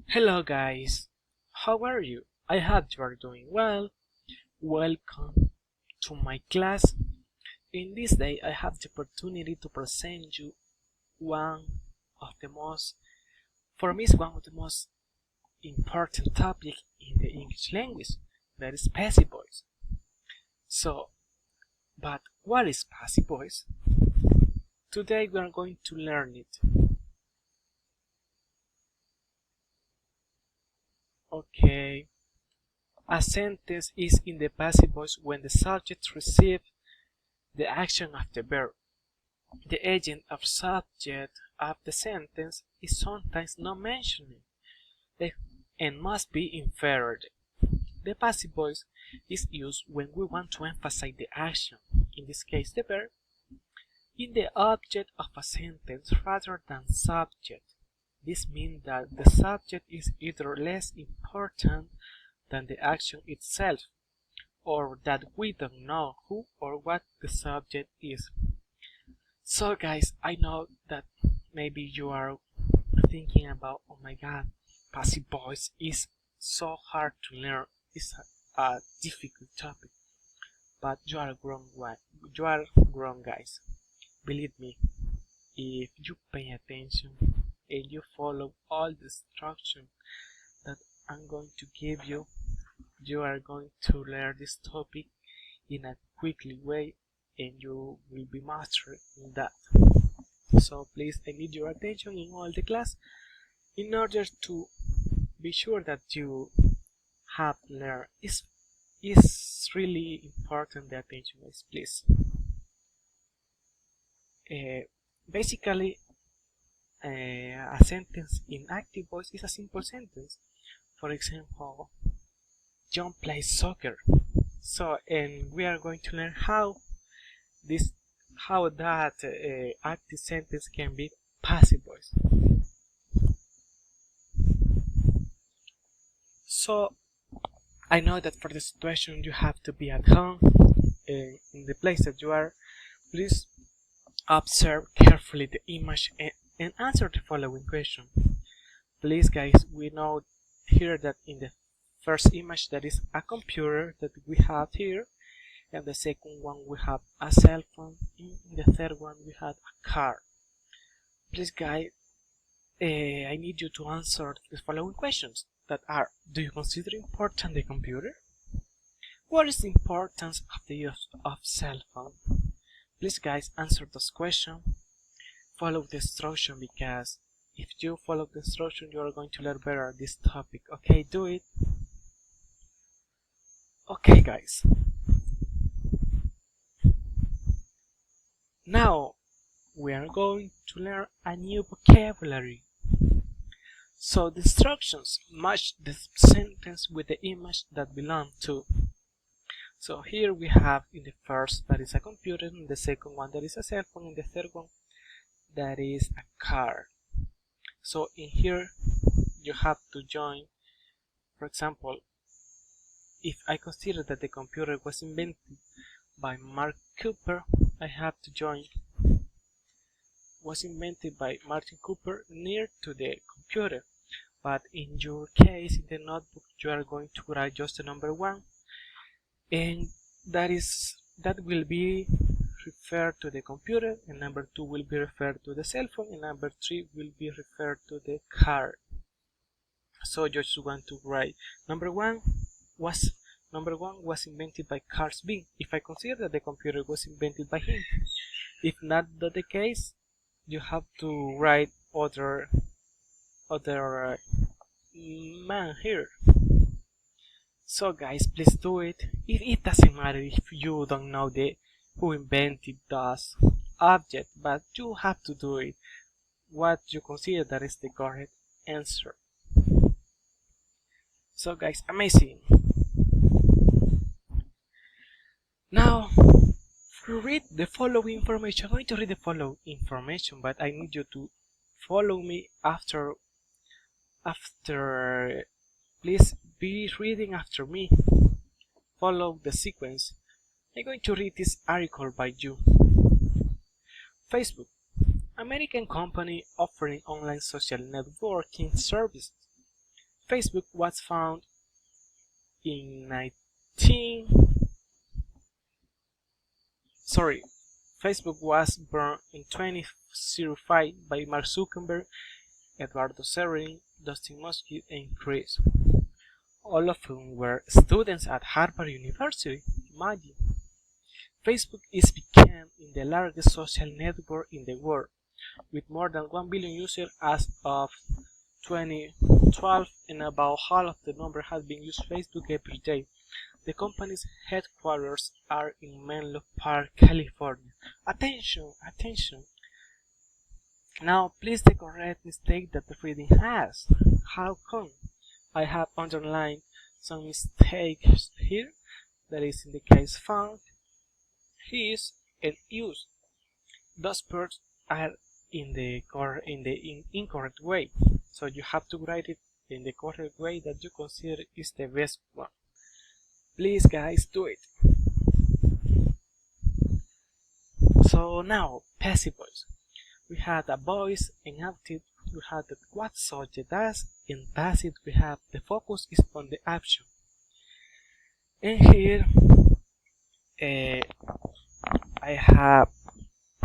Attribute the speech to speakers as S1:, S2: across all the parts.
S1: Hello guys, how are you? I hope you are doing well. Welcome to my class. In this day I have the opportunity to present you one of the most, for me is one of the most important topic in the English language, that is passive voice. So, but what is passive voice? Today we are going to learn it. Okay. A sentence is in the passive voice when the subject receives the action of the verb. The agent or subject of the sentence is sometimes not mentioned and must be inferred. The passive voice is used when we want to emphasize the action, in this case the verb, in the object of a sentence rather than subject. This means that the subject is either less important than the action itself, or that we don't know who or what the subject is. So guys, I know that maybe you are thinking about, oh my god, passive voice is so hard to learn, it's a difficult topic. But you are wrong guys. Believe me, if you pay attention and you follow all the instructions that I'm going to give you, you are going to learn this topic in a quickly way and you will be master in that. So please, I need your attention in all the class in order to be sure that you have learned. It's really important, the attention guys, please. Basically, a sentence in active voice is a simple sentence. For example, John plays soccer. So, and we are going to learn how that active sentence can be passive voice. So I know that for the situation you have to be at home, in the place that you are. Please observe carefully the image and answer the following question. Please guys, we know here that in the first image that is a computer that we have here, and the second one we have a cell phone, in the third one we have a car. Please guys, I need you to answer the following questions that are: do you consider important the computer? What is the importance of the use of cell phone? Please guys, answer those questions. Follow the instruction, because if you follow the instruction you are going to learn better this topic. Okay, do it. Okay guys, now we are going to learn a new vocabulary. So the instructions match the sentence with the image that belong to. So here we have in the first that is a computer, in the second one that is a cell phone, in the third one that is a car. So in here you have to join, for example, if I consider that the computer was invented by Mark Cooper, I have to join was invented by Martin Cooper near to the computer. But in your case, in the notebook, you are going to write just the number 1, and that will be referred to the computer, and number 2 will be referred to the cell phone, and number 3 will be referred to the car. So you just want to write number 1 was invented by Carl Bean, if I consider that the computer was invented by him. If not that the case, you have to write other man here. So guys, please do it. It doesn't matter if you don't know who invented those object, but you have to do it what you consider that is the correct answer. So guys, amazing. Now read the following information. I'm going to read the following information, but I need you to follow me after please be reading after me. Follow the sequence. I'm going to read this article by you. Facebook, American company offering online social networking services. Facebook was found in 19 sorry Facebook was born in 2005 by Mark Zuckerberg, Eduardo Severin, Dustin Mosque, and Chris, all of whom were students at Harvard University. Imagine. Facebook is became the largest social network in the world, with more than 1 billion users as of 2012, and about half of the number has been used Facebook every day. The company's headquarters are in Menlo Park, California. Attention, attention. Now, please the correct mistake that the reading has. How come? I have underlined some mistakes here. That is in the case found, his, and used. Those words are in the incorrect way. So you have to write it in the correct way that you consider is the best one. Please guys, do it. So now, passive voice. We had a voice and active, we had the what subject does. In passive we have the focus is on the action. And here I have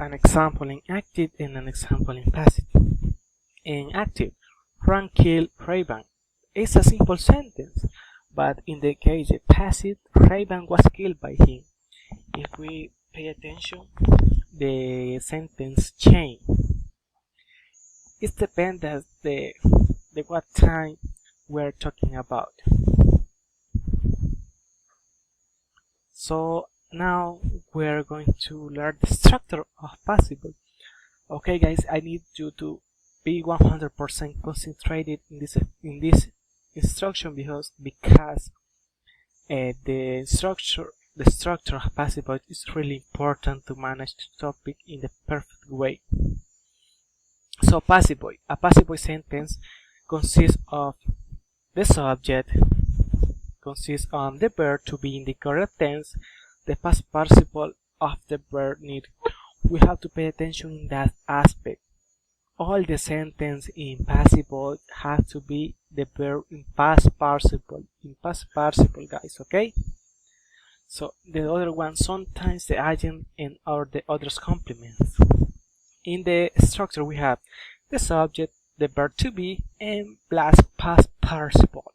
S1: an example in active and an example in passive. In active, Frank killed Ray-Ban. It's a simple sentence, but in the case of passive, Ray-Ban was killed by him. If we pay attention, the sentence change. It depends on the what time we're talking about. So now we're going to learn the structure of passive voice. Okay guys, I need you to be 100% concentrated in this instruction because the structure of passive voice is really important to manage the topic in the perfect way. So passive voice, a passive voice sentence consists of the subject, consists on the verb to be in the correct tense, the past participle of the verb need. We have to pay attention in that aspect. All the sentence in passive voice have to be the verb in past participle, guys, okay? So the other one, sometimes the agent and or the others complements. In the structure we have the subject, the verb to be, and plus past participle.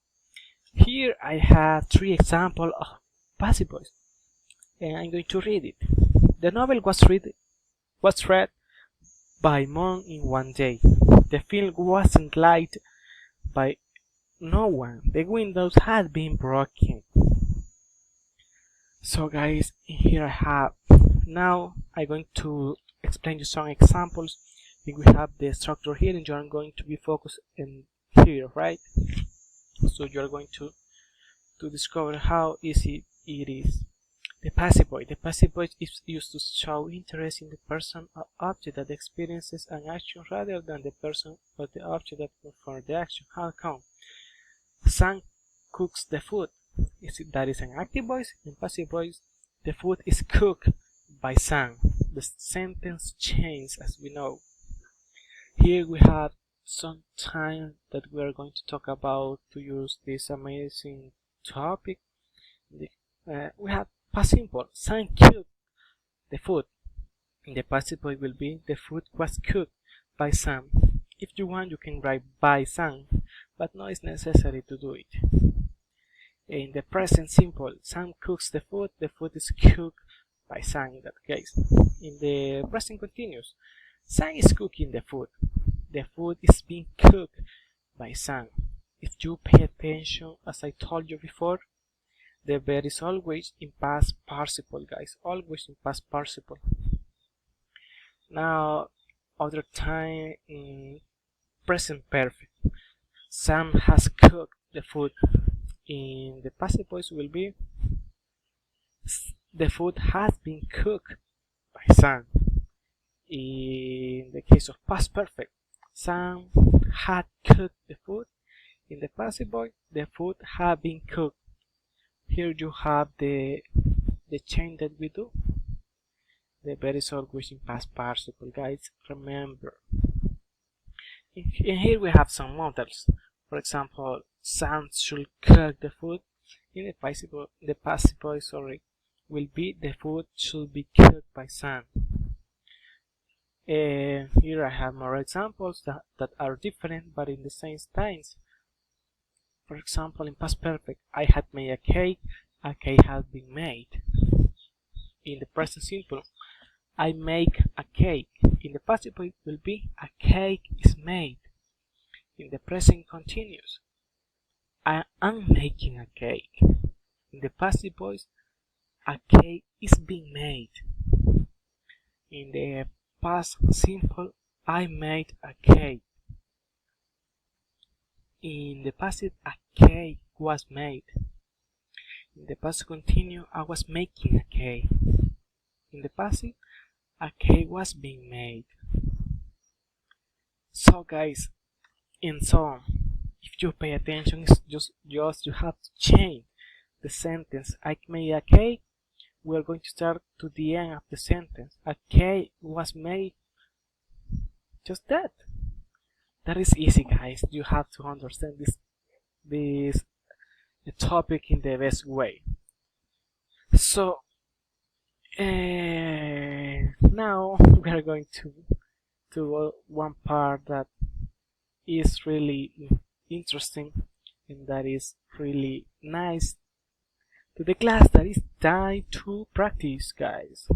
S1: Here I have 3 examples of passive voice, and I'm going to read it. The novel was read by Mon in one day. The film wasn't liked by no one. The windows had been broken. So guys, here I have. Now I'm going to explain you some examples. We have the structure here, and you're going to be focused in here, right? So you're going to discover how easy it is. The passive voice. The passive voice is used to show interest in the person or object that experiences an action rather than the person or the object that performs the action. How come? Sam cooks the food. That is an active voice. In passive voice, the food is cooked by Sam. The sentence changes, as we know. Here we have some time that we are going to talk about to use this amazing topic. We have past simple. Sam cooked the food. In the passive voice will be the food was cooked by Sam. If you want, you can write by Sam, but no, it's necessary to do it. In the present simple, Sam cooks the food is cooked by Sam in that case. In the present continuous, Sam is cooking the food is being cooked by Sam. If you pay attention, as I told you before, the verb is always in past participle, guys, always in past participle. Now, other time in present perfect, Sam has cooked the food. In the passive voice will be the food has been cooked by Sam. In the case of past perfect, Sam had cooked the food. In the passive voice, the food had been cooked. Here you have the change that we do. The verb is always in past participle, guys, remember. And here we have some models. For example, Sam should cook the food. In the passive voice, will be the food should be cooked by Sam. Here I have more examples that are different but in the same times. For example, in past perfect, I had made a cake has been made. In the present simple, I make a cake. In the passive voice will be a cake is made. In the present continuous, I am making a cake. In the passive voice, a cake is being made. In the past simple, I made a cake. In the passive, a cake was made. In the past continuous, I was making a cake. In the passive, a cake was being made. So guys, and so on. If you pay attention, it's just you have to change the sentence. I made a cake. We are going to start to the end of the sentence. A cake was made. Just that. That is easy, guys. You have to understand this topic in the best way. So now we are going to one part that is really interesting and that is really nice to the class. That is time to practice, guys.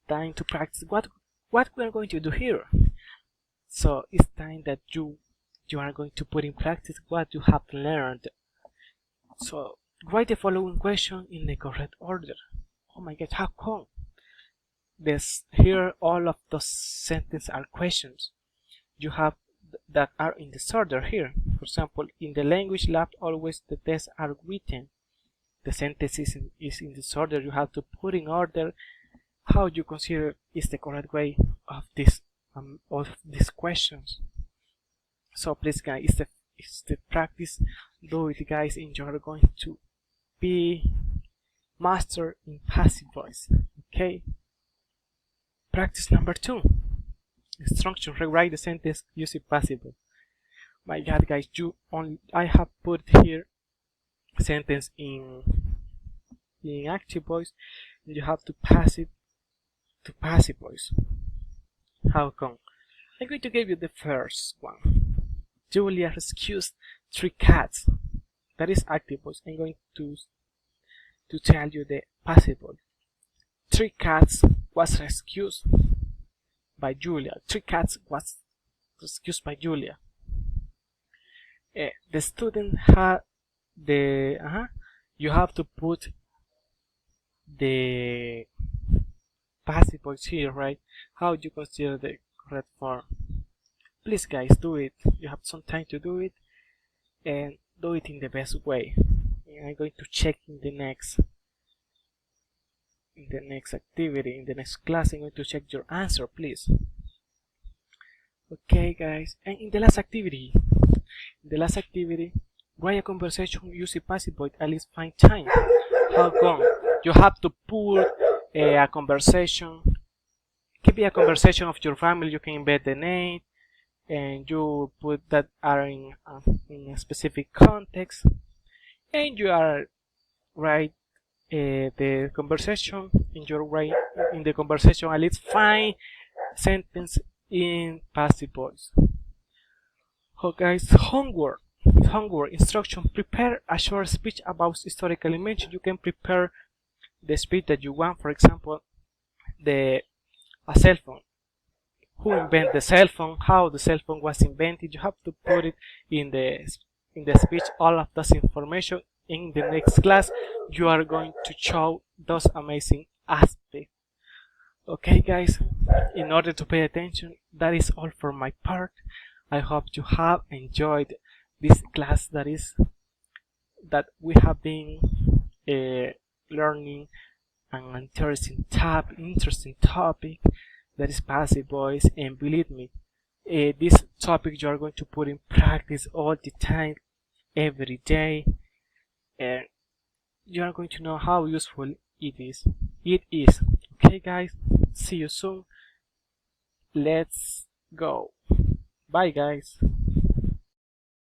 S1: Time to practice what we are going to do here. So it's time that you are going to put in practice what you have learned. So write the following question in the correct order. Oh my god, how come? Here all of those sentences are questions. You have that are in disorder here. For example, in the language lab, always the tests are written. The sentence is in disorder. You have to put in order how you consider is the correct way of these questions. So please, guys, it's the practice. Do it, guys, and you are going to be master in passive voice. Okay. Practice number 2. Instruction: rewrite the sentence using passive voice. My god, guys, I have put here sentence in active voice. You have to pass it to passive voice. How come? I'm going to give you the first one. Julia rescues 3 cats. That is active voice. I'm going to tell you the passive voice. 3 cats was rescued by Julia. 3 cats was rescued by Julia. The student had the you have to put the passive voice here, right? How you consider the correct form? Please, guys, do it. You have some time to do it, and do it in the best way. And I'm going to check in the next activity, in the next class. I'm going to check your answer, please. Okay, guys. And in the last activity, write a conversation using passive voice at least 5 times. How come? You have to put a conversation. It can be a conversation of your family. You can embed the name, and you put that are in a specific context, and you are write the conversation, and you write in the conversation at least 5 sentences in passive voice. Okay, guys, homework instruction: prepare a short speech about historical invention. You can prepare the speech that you want. For example, a cell phone. Who invented the cell phone? How the cell phone was invented? You have to put it in the speech. All of this information. In the next class, you are going to show those amazing aspects. Okay, guys. In order to pay attention, that is all for my part. I hope you have enjoyed this class that we have been learning an interesting topic that is passive voice, and believe me, this topic you are going to put in practice all the time, every day, and you are going to know how useful it is. Okay, guys, see you soon. Let's go. Bye, guys.